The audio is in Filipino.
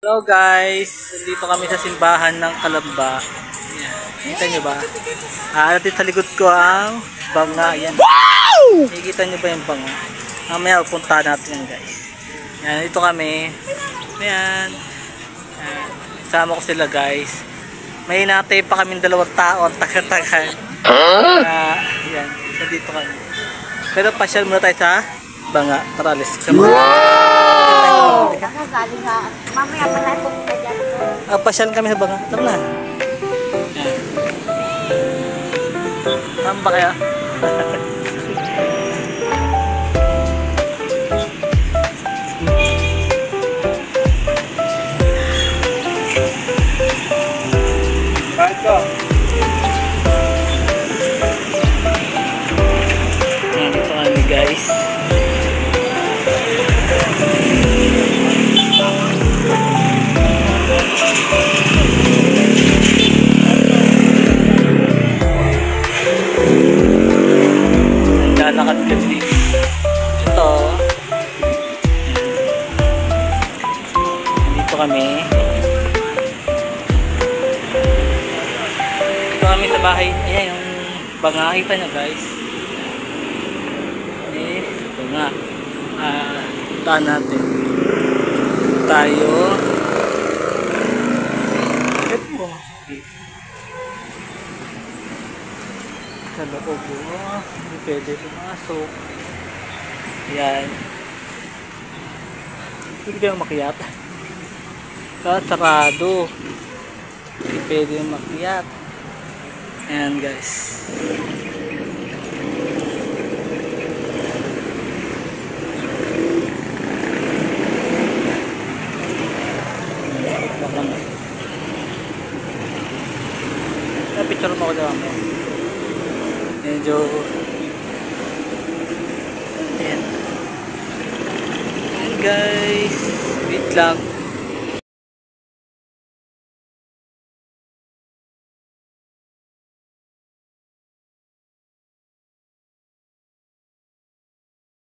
Hello guys, dito kami sa simbahan ng Kalamba. Yan. Kita nyo ba? Dito sa likod ko ang banga. Yan. Wow! Nakikita nyo ba yung banga? Mamaya punta natin yan guys. Yan, dito kami. Yan. Kasama ko sila guys. May hinatay pa kaming dalawang tao ang taga-taga. Yan, dito kami. Pero pasyal muna tayo sa banga. Tara, let's go. Wow! Mamaya pa tayo pumunta dyan. Pasyal kami sa banga. Tara na. Yan. Tama ba kaya? Kahit ko. Yan, dito kami guys. Lalakad kami. Ito. Dito kami. Dito kami sa bahay. Ayan yung banga. Kita nyo guys. Banga. Puntaan natin. Tayo. Ito. Sa loob. Hindi pwede pumasok. Yan. Hindi kayo makiat. Sarado. Hindi pwede makiat. Ayan guys. Picture mo ko daw mo. Medyo ayan guys, wait lang.